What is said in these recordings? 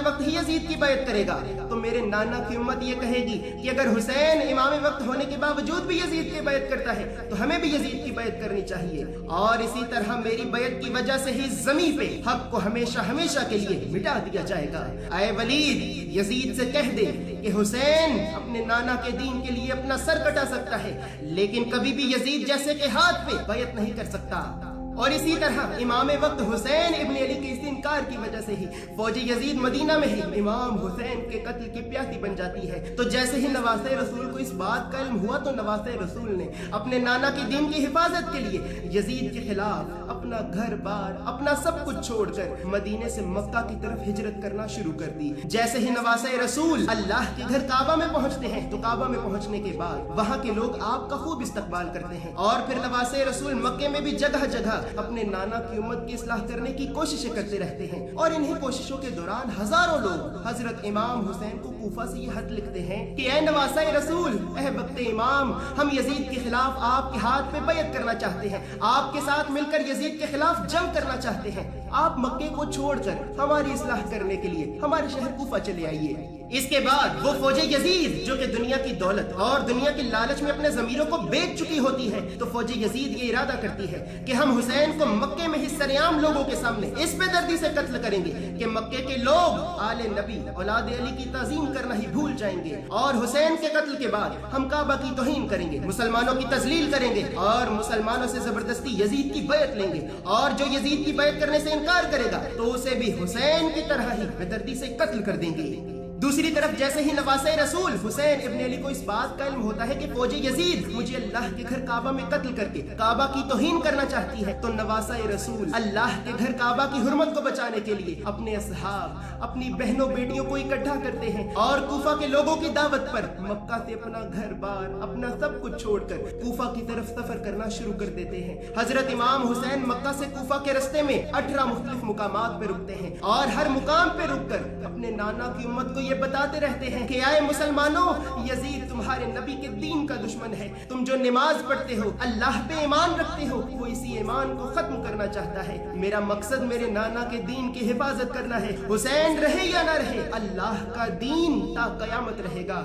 वक्त ही यजीद की बैत करेगा तो मेरे नाना की उम्मत ये कहेगी कि अगर हुसैन इमाम वक्त होने के बावजूद भी यजीद की बैत करता है तो हमें भी यजीद की बैत करनी चाहिए। और इसी तरह मेरी बैत की वजह से ही ज़मीन पे हक को हमेशा हमेशा के लिए मिटा दिया जाएगा। ऐ वलीद, यजीद से कह दे कि हुसैन अपने नाना के दीन के लिए अपना सर कटा सकता है लेकिन कभी भी यजीद जैसे के हाथ पे बैत नहीं कर सकता। और इसी तरह इमाम वक्त हुसैन इब्न अली के इस इनकार की वजह से ही फौज यजीद मदीना में ही इमाम हुसैन के कत्ल की प्यासी बन जाती है। तो जैसे ही नवासे रसूल को इस बात का इल्म हुआ तो नवासे रसूल ने अपने नाना के दीन की हिफाजत के लिए यजीद के खिलाफ अपना घर बार अपना सब कुछ छोड़कर मदीने से मक्का की तरफ हिजरत करना शुरू कर दी। जैसे ही नवासे रसूल अल्लाह के घर काबा में पहुंचते हैं तो काबा में पहुंचने के बाद वहां के लोग आपका खूब इस्तकबाल करते हैं और फिर नवासे रसूल मक्के में भी जगह जगह अपने नाना की उम्मत की इस्लाह करने की कोशिशें करते रहते हैं। और इन्हीं कोशिशों के दौरान हजारों लोग हजरत इमाम हुसैन को कूफा से ये खत लिखते हैं कि ऐ नवासे रसूल, ऐ वक्त इमाम, हम यजीद के खिलाफ आपके हाथ पे बैत करना चाहते हैं, आपके साथ मिलकर यजीद के खिलाफ जंग करना चाहते हैं। आप मक्के को छोड़कर हमारी इस्लाह करने के लिए हमारे शहर कूफा चले आइए। इसके बाद वो फौज यजीद जो कि दुनिया की दौलत और दुनिया की लालच में अपने ज़मीरों को बेच चुकी होती है तो फौज यजीद ये इरादा करती है कि हम हुसैन को मक्के में ही सरेआम लोगों के सामने इस बेदर्दी से कत्ल करेंगे कि मक्के के लोग आले नबी औलाद अली की ताज़ीम करना ही भूल जाएंगे और हुसैन के कत्ल के बाद हम काबा की तौहीन करेंगे, मुसलमानों की तजलील करेंगे और मुसलमानों से जबरदस्ती यजीद की बैत लेंगे और जो यजीद की बैत करने से इनकार करेगा तो उसे भी हुसैन की तरह ही बेदर्दी से कत्ल कर देंगे। दूसरी तरफ जैसे ही नवासे रसूल हुसैन इब्न अली को इस बात का इल्म होता है कि फौज यजीद मुझे अल्लाह के घर काबा में कत्ल करके काबा की तौहीन करना चाहती है तो नवासे रसूल अल्लाह के घर काबा की हुर्मत को बचाने के लिए अपने असहाब, अपनी बहनों बेटियों को इकट्ठा करते हैं और कूफा के लोगों की दावत पर मक्का से अपना घर बार अपना सब कुछ छोड़कर कूफा की तरफ सफर करना शुरू कर देते हैं। हजरत इमाम हुसैन मक्का से कूफा के रास्ते में 18 मुख्तलिफ मुकामात पे रुकते हैं और हर मुकाम पे रुककर अपने नाना की उम्मत को ये बताते रहते हैं कि आए मुसलमानों, यजीद तुम्हारे नबी के दीन का दुश्मन है। तुम जो नमाज पढ़ते हो, अल्लाह पे ईमान रखते हो, वो इसी ईमान को खत्म करना चाहता है। मेरा मकसद मेरे नाना के दीन की हिफाजत करना है। हुसैन रहे या ना रहे, अल्लाह का दीन ता कयामत रहेगा।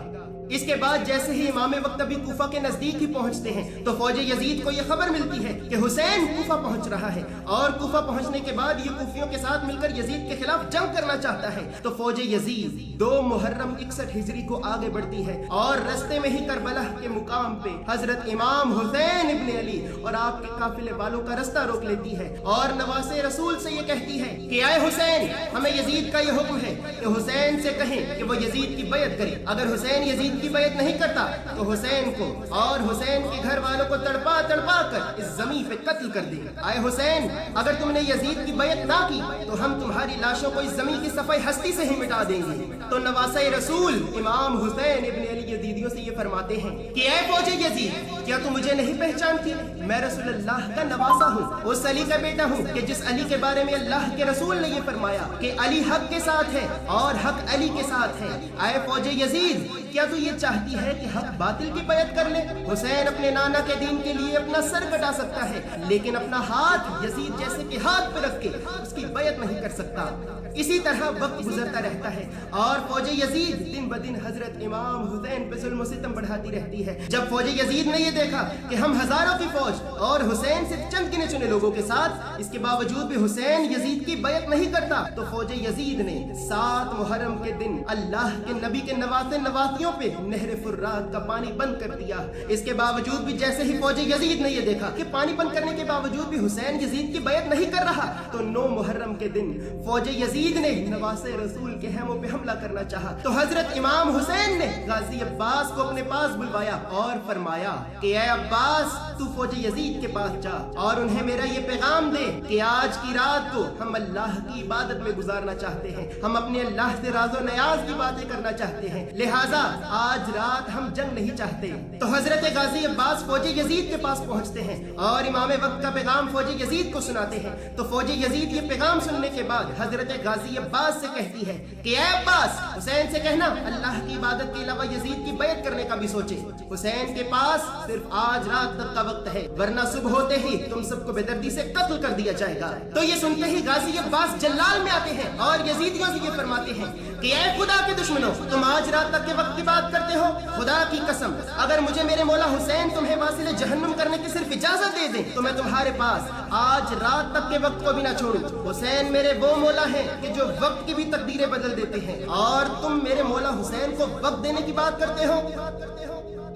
इसके बाद जैसे ही इमाम वक्त अभी कूफा के नजदीक ही पहुंचते हैं तो फौज यजीद को यह खबर मिलती है कि हुसैन कूफा पहुंच रहा है और कूफा पहुंचने के बाद ये कूफियों के साथ मिलकर यजीद के खिलाफ जंग करना चाहता है। तो फौज यजीद 2 मुहर्रम 61 हिजरी को आगे बढ़ती है और रास्ते में ही करबला के मुकाम पे हजरत इमाम हुसैन इब्न अली और आपके काफिले वालों का रास्ता रोक लेती है और नवासे रसूल से ये कहती है कि आए हुसैन, हमें यजीद का ये हुक्म है कि हुसैन से कहें कि वो यजीद की बैत करे। अगर हुसैन यजीद की बैत नहीं करता तो हुसैन को और हुसैन के घर वालों को तड़पा तड़पा कर इस जमीन पे कत्ल कर देंगे। आए हुसैन, अगर तुमने यजीद की बैत ना की तो हम तुम्हारी लाशों को इस जमीन की सफाई हस्ती से ही मिटा देंगे। तो नवासे रसूल इमाम हुसैन इब्न अली यजीदियों से ये फरमाते हैं कि ऐ फौज यजीद, क्या तू मुझे नहीं पहचानती? मैं रसूलुल्लाह का नवासा हूँ, उस अली का बेटा हूँ कि जिस अली के बारे में अल्लाह के रसूल ने ये फरमाया कि अली हक के साथ है और हक अली के साथ है। आए फौज यजीद, क्या तू ये चाहती है कि हक बातिल की बैत कर ले? हुसैन अपने नाना के दीन के लिए अपना सर कटा सकता है लेकिन अपना हाथ यजीद जैसे के हाथ पे रख के उसकी बैत नहीं कर सकता। इसी तरह वक्त गुजरता रहता है और फौज यजीद दिन ब दिन हजरत इमाम हुसैन पे जुल्म सितम बढ़ाती रहती है। जब फौज यजीद ने ये देखा कि हम हजारों की फौज और हुसैन सिर्फ चंद गिने चुने लोगों के साथ, इसके बावजूद भी हुसैन यजीद की बैत नहीं करता तो फौज यजीद ने 7 मुहर्रम के दिन अल्लाह के नबी के नवासे नवासियों पे नहर फुर्रात का पानी बंद कर दिया। इसके बावजूद भी जैसे ही फौज यजीद ने ये देखा कि पानी बंद करने के बावजूद भी हुसैन यजीद की बैत नहीं कर रहा तो 9 मुहर्रम के दिन फौज यजीद ने नवासे रसूल के हेमों पे हमला करना चाहा तो हजरत इमाम हुसैन ने गाजी अब्बास को अपने पास बुलवाया और फरमाया कि ऐ अब्बास, तू फौज यजीद के पास जा और उन्हें मेरा ये पैगाम दे कि आज की रात को हम अल्लाह की इबादत में गुजारना चाहते हैं, हम अपने अल्लाह से राज़ो नयाज की बातें करना चाहते हैं, लिहाजा आज रात हम जंग नहीं चाहते। तो हजरत गाजी अब्बास फौजी यजीद के पास पहुंचते हैं और इमाम वक्त का पैगाम फौजी यजीद को सुनाते हैं। तो फौजी यजीद ये पैगाम सुनने के बाद हजरत गाजी अब्बास से कहती है कि ऐ अब्बास, हुसैन से कहना अल्लाह की इबादत के अलावा यजीद की बैत करने का भी सोचे। हुसैन के पास सिर्फ आज रात तक का वक्त है, वरना सुबह होते ही तुम सबको बेदर्दी से कत्ल कर दिया जाएगा। तो ये सुनते ही गाजी अब्बास जल्लाल में आते हैं और यजीदियों से ये फरमाते हैं कि ऐ खुदा के दुश्मनों, तुम आज रात तक के वक्त की बात करते हो। खुदा की कसम, अगर मुझे मेरे मौला हुसैन तुम्हें वासिले जहन्नुम करने की सिर्फ इजाजत दे दें तो मैं तुम्हारे पास आज रात तक के वक्त को भी ना छोड़ूं। हुसैन मेरे वो मौला हैं कि जो वक्त की भी तकदीरें बदल देते हैं, और तुम मेरे मौला हुसैन को वक्त देने की बात करते हो।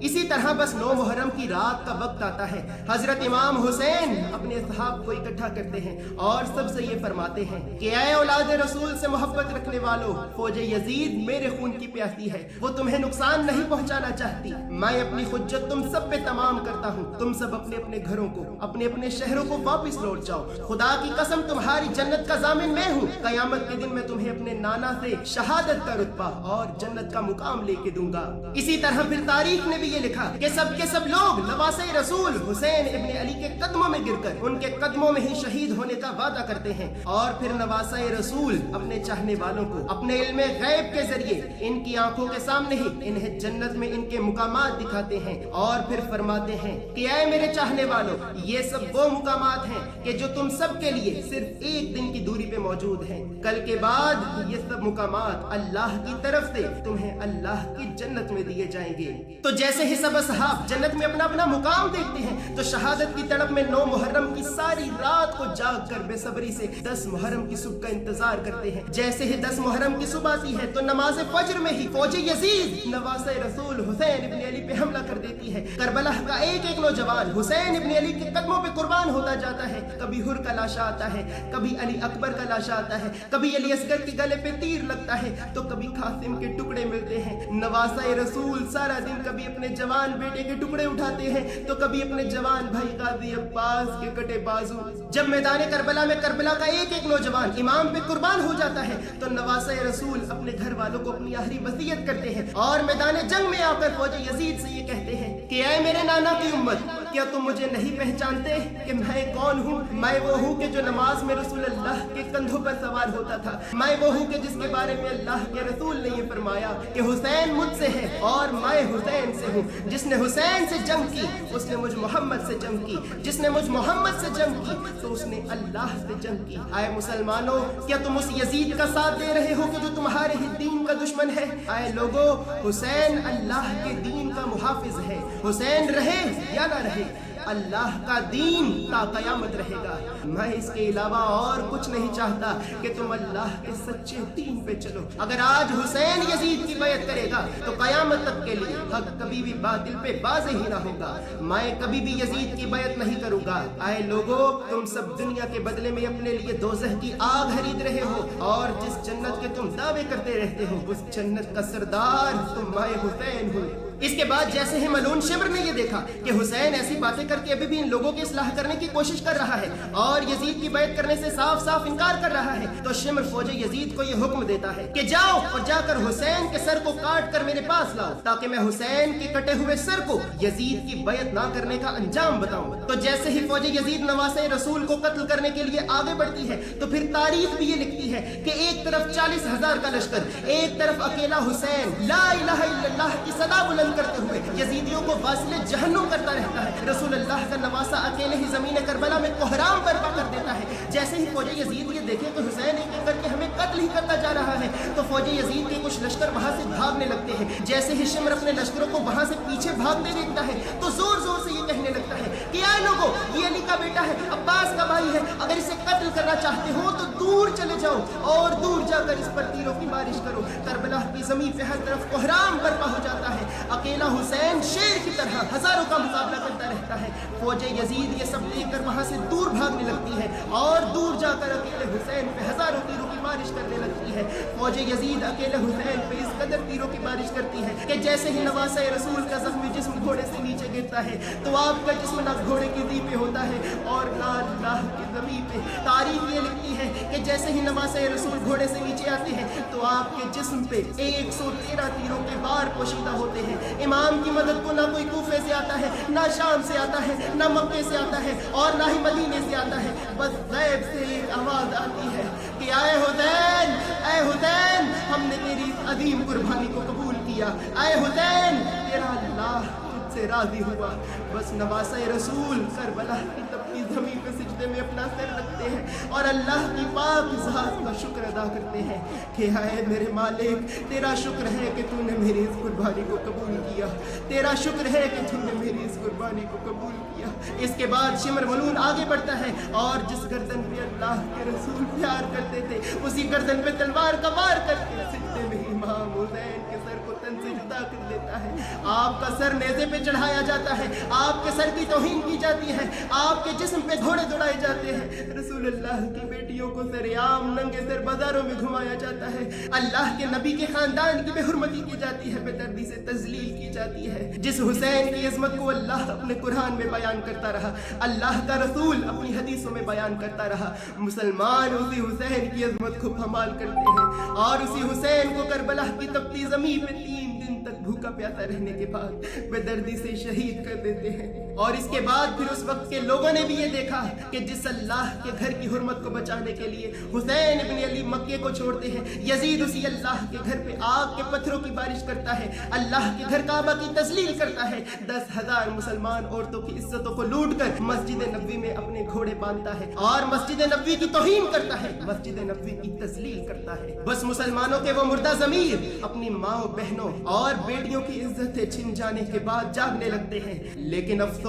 इसी तरह बस 9 मुहर्रम की रात का वक्त आता है। हजरत इमाम हुसैन अपने असहाब को इकट्ठा करते हैं और सबसे ये फरमाते हैं कि ऐ औलाद रसूल से मोहब्बत रखने वालों, फौज यजीद मेरे खून की प्यासी है, वो तुम्हें नुकसान नहीं पहुंचाना चाहती। मैं अपनी हुज्जत तुम सब पे तमाम करता हूँ। तुम सब अपने अपने घरों को, अपने अपने शहरों को वापस लौट जाओ। खुदा की कसम, तुम्हारी जन्नत का जामिन मैं हूँ। कयामत के दिन मैं तुम्हें अपने नाना से शहादत का रुतबा और जन्नत का मुकाम लेके दूंगा। इसी तरह फिर तारीख ने भी ये लिखा कि सब के सब लोग नवासे रसूल हुसैन इब्ने अली के कदमों में गिरकर उनके कदमों में ही शहीद होने का वादा करते हैं, और फिर नवासे रसूल अपने चाहने वालों को अपने इल्मे गैब के जरिए इनकी आंखों के सामने ही इन्हें जन्नत में इनके मुकामात दिखाते हैं और फिर फरमाते हैं कि ऐ मेरे चाहने वालों, ये सब वो मुकामात हैं कि जो तुम सब के लिए सिर्फ एक दिन की दूरी पे मौजूद हैं। कल के बाद ये सब मुकामात अल्लाह की तरफ से तुम्हें अल्लाह की जन्नत में दिए जाएंगे। तो जैसे ही सब असहाब जन्नत में अपना अपना मुकाम देखते हैं, तो शहादत की तड़प में 9 मुहर्रम की सारी रात को जाग कर बेसब्री से 10 मुहर्रम की सुबह का इंतजार करते हैं। जैसे ही 10 मुहर्रम की सुबह आती है तो नमाज फज्र में ही फौजी यजीद नवासे रसूल हुसैन इब्ने अली पे हमला कर देती है। करबला का एक एक नौजवान हुसैन इब्ने अली के कदमों पे कुर्बान होता जाता है। कभी हुर का लाशा आता है, कभी अली अकबर का लाशा आता है, कभी अली असगर के गले पे तीर लगता है, तो कभी कासिम के टुकड़े मिलते हैं। नवासे रसूल सारा दिन कभी अपने जवान बेटे के टुकड़े उठाते हैं, तो कभी अपने जवान भाई गाजी अब्बास के कटे बाजू। जब मैदान करबला में करबला का एक एक नौजवान इमाम पे कुर्बान हो जाता है, तो नवासे रसूल अपने घर वालों को अपनी आखिरी वसीयत करते हैं और मैदान जंग में आकर फौज यजीद से ये कहते हैं कि ऐ मेरे नाना की उम्मत, क्या तुम मुझे नहीं पहचानते कि मैं कौन हूँ? मैं वो हूँ कि जो नमाज में रसूल अल्लाह के कंधों पर सवार होता था। मैं वो हूँ कि जिसके बारे में अल्लाह के रसूल ने ये फरमाया कि हुसैन मुझसे है और मैं हुसैन से हूँ। जिसने हुसैन से जंग की उसने मुझ मोहम्मद से जंग की, जिसने मुझ मोहम्मद से जंग की तो उसने अल्लाह से जंग की। आए मुसलमानों, क्या तुम उस यजीद का साथ दे रहे हो कि जो तुम्हारे ही दीन का दुश्मन है? आए लोगों, हुसैन अल्लाह के दीन का मुहाफिज है। हुसैन रहे या ना रहे, अल्लाह का दीन ता कयामत रहेगा। मैं इसके अलावा और कुछ नहीं चाहता कि तुम अल्लाह के सच्चे दीन पे चलो। अगर आज हुसैन यजीद की बैत करेगा तो कयामत तक के लिए हक कभी भी बातिल पे बाज़ ही ना होगा। मैं कभी भी यजीद की बैत नहीं करूंगा। आए लोगों, तुम सब दुनिया के बदले में अपने लिए दोज़ख की आग खरीद रहे हो और जिस जन्नत के तुम दावे करते रहते हो उस जन्नत का सरदार तुम मैं हुसैन हूँ। इसके बाद जैसे ही मलून शिमर ने ये देखा कि हुसैन ऐसी बातें करके अभी भी इन लोगों की इस्लाह करने की कोशिश कर रहा है और यजीद की बैत करने से साफ साफ इनकार कर रहा है, तो शिमर फौज यजीद को ये हुक्म देता है कि जाओ और जाकर हुसैन के सर को काट कर मेरे पास लाओ ताकि मैं हुसैन के कटे हुए सर को यजीद की बैत ना करने का अंजाम बताऊं। तो जैसे ही फौज यजीद नवासे रसूल को कत्ल करने के लिए आगे बढ़ती है, तो फिर तारीख भी ये लिखती है कि एक तरफ 40,000 का लश्कर, एक तरफ अकेला हुसैन ला इलाहा इल्लल्लाह की सदा बुलंद करते हुए यजीदियों को वासिले जहन्नुम करता रहता है। रसूल अल्लाह का नवासा अकेले ही जमीन करबला में कोहराम बर्पा कर देता है। जैसे ही फौज यजीद ये देखे कि हुसैन एक एक करके हमें कत्ल ही करता जा रहा है, तो फौज यजीद के कुछ लश्कर वहां से भागने लगते हैं। जैसे ही शिमर अपने लश्करों को वहां से पीछे भागते देखता है तो जोर जोर से ये कहने लगता है कि यार लोगों, ये अली का बेटा है, अब्बास का भाई है, अगर इसे कत्ल करना चाहते हो तो दूर चले जाओ और दूर जाकर इस पर तीरों की बारिश करो। करबला की जमीन पे हर तरफ कोहराम बर्पा हो जाता है। अकेला हुसैन शेर की तरह हजारों का मुकाबला करता रहता رہتا ہے. فوج یزید یہ سب لے کر وہاں سے دور بھاگنے لگتی ہے اور دور جا کر اکیلے حسین پہ ہزاروں تیروں کی بارش کرنے لگتی ہے. فوج یزید اکیلے حسین پہ اس قدر تیروں کی بارش کرتی ہے کہ جیسے ہی نواسہ رسول کا زخمی جسم گھوڑے سے نیچے گرتا ہے تو آپ کا جسم نہ گھوڑے کی ذی پہ ہوتا ہے اور نہ اللہ کی زمین پہ. تاریخ یہ لکھتی ہے کہ جیسے ہی نواسہ رسول گھوڑے سے نیچے آتے ہیں تو آپ کے جسم پہ 113 تیروں کے بار پوشیدہ ہوتے ہیں. امام کی مدد کو نہ کوئی کوفے سے آتا ہے، نہ شام سے آتا ہے، نہ مکے سے آتا ہے اور نہ ہی مدینے سے آتا ہے. بس غیب سے ایک آواز آتی ہے کہ اے حسین، اے حسین، ہم نے تیری عظیم قربانی کو قبول کیا. اے حسین، تیرا اللہ تجھ سے راضی ہوا. بس نواسہ رسول کربلا کی تپتی زمین پہ سجدے میں اپنا سر رکھتے ہیں اور اللہ کی پاک ذات کا شکر ادا کرتے ہیں کہ اے میرے مالک، تیرا شکر ہے کہ تو نے میری اس قربانی کو قبول کیا. تیرا شکر ہے کہ تو نے میری اس قربانی کو قبول کیا. اس کے بعد شمر ملون آگے بڑھتا ہے اور جس گردن پہ اللہ کے رسول پیار کرتے تھے اسی گردن پہ تلوار کا وار کر کے سجدے میں امام حسین کے سر کو تن سے جدا کر لیتا ہے. آپ کا سر نیزے پہ چڑھایا جاتا ہے، آپ کے سر کی توہین کی جاتی ہے، آپ کے جسم پہ گھوڑے دوڑائے جاتے ہیں. رسول اللہ کی بیٹیوں کو سریعام ننگے سر بازاروں میں گھمایا جاتا ہے. اللہ کے نبی کے خاندان کی بے حرمتی کی جاتی ہے، بے دردی سے تذلیل کی جاتی ہے. جس حسین کی عظمت کو اللہ اپنے قرآن میں بیان کرتا رہا، اللہ کا رسول اپنی حدیثوں میں بیان کرتا رہا، مسلمان اسی حسین کی عظمت کو پامال کرتے ہیں اور اسی حسین کو کربلا کی تپتی زمین میں 3 دن تک بھوکا پیاسا رہنے کے بعد بے دردی سے شہید کر دیتے ہیں. اور اس کے بعد پھر اس وقت کے لوگوں نے بھی یہ دیکھا کہ جس اللہ کے گھر کی حرمت کو بچانے کے لیے حسین ابن علی مکے کو چھوڑتے ہیں، یزید اسی اللہ کے گھر پہ آگ کے پتھروں کی بارش کرتا ہے، اللہ کے گھر کعبہ کی تذلیل کرتا ہے، 10,000 مسلمان عورتوں کی عزتوں کو لوٹ کر مسجد نبوی میں اپنے گھوڑے باندھتا ہے اور مسجد نبوی کی توہین کرتا ہے، مسجد نبوی کی تذلیل کرتا ہے. بس مسلمانوں کے وہ مردہ ضمیر اپنی ماں بہنوں اور بیٹیوں کی عزتیں چھن جانے کے بعد جاگنے لگتے ہیں. لیکن افسوس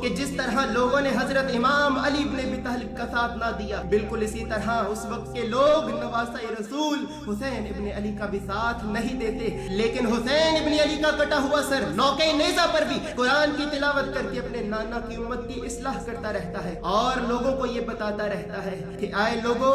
کہ جس طرح لوگوں نے حضرت امام علی ابن ابی طالب کا ساتھ نہ دیا، بالکل اسی طرح اس وقت کے لوگ نواسہ رسول حسین ابن علی کا بھی ساتھ نہیں دیتے. لیکن حسین ابن علی کا کٹا ہوا سر نوکے نیزہ پر بھی قرآن کی تلاوت کر کے اپنے نانا کی امت کی اصلاح کرتا رہتا ہے اور لوگوں کو یہ بتاتا رہتا ہے کہ اے لوگوں،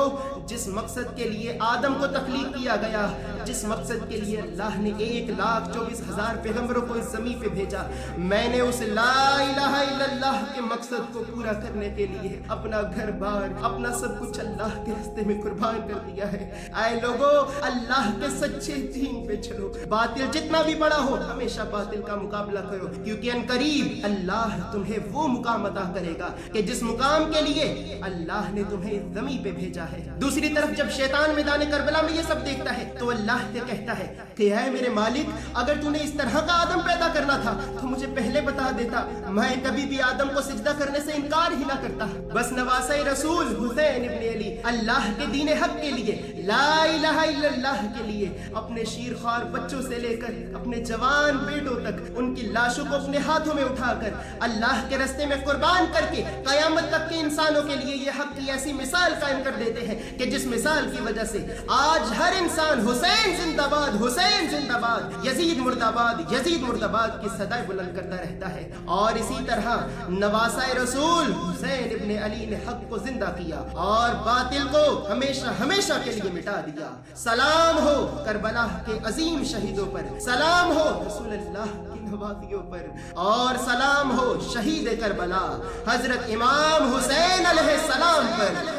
جس مقصد کے لیے آدم کو تخلیق کیا گیا، جس مقصد کے لیے اللہ نے 1,24,000 پیغمبروں کو اس زمین پہ بھیجا، میں نے اس لا الہ الا اللہ کے مقصد کو پورا کرنے کے لیے اپنا گھر بار، اپنا سب کچھ اللہ کے راستے میں قربان کر دیا ہے. اے لوگوں، اللہ کے سچے دین پہ چلو. باطل جتنا بھی بڑا ہو ہمیشہ باطل کا مقابلہ کرو، کیونکہ ان قریب اللہ تمہیں وہ مقام عطا کرے گا کہ جس مقام کے لیے اللہ نے تمہیں زمین پہ بھیجا ہے. دوسری طرف جب شیطان میدان کربلا میں یہ سب دیکھتا ہے تو اللہ سے کہتا ہے کہ اے میرے مالک، اگر تو نے اس طرح کا آدم پیدا کرنا تھا تو مجھے پہلے بتا دیتا، میں کبھی بھی آدم کو سجدہ کرنے سے انکار ہی نہ کرتا. بس نواسہ رسول حسین ابن علی اللہ کے دین حق کے لیے، لا الہ الا اللہ کے لیے اپنے شیر خوار بچوں سے لے کر اپنے جوان بیٹوں تک ان کی لاشوں کو اپنے ہاتھوں میں اٹھا کر اللہ کے راستے میں قربان کر کے قیامت تک کے انسانوں کے لیے یہ حق کی ایسی مثال قائم کر دیتے ہیں کہ جس مثال کی وجہ سے آج ہر انسان حسین زندہ باد، حسین زندہ باد، یزید مرد آباد، یزید مرد آباد کی صدائے بلند کرتا رہتا ہے. اور اسی طرح نواسہ رسول حسین ابن علی نے حق کو زندہ کیا اور باطل کو ہمیشہ ہمیشہ کے لیے مٹا دیا. سلام ہو کربلا کے عظیم شہیدوں پر، سلام ہو رسول اللہ کی نوازیوں پر، اور سلام ہو شہید کربلا حضرت امام حسین علیہ السلام پر.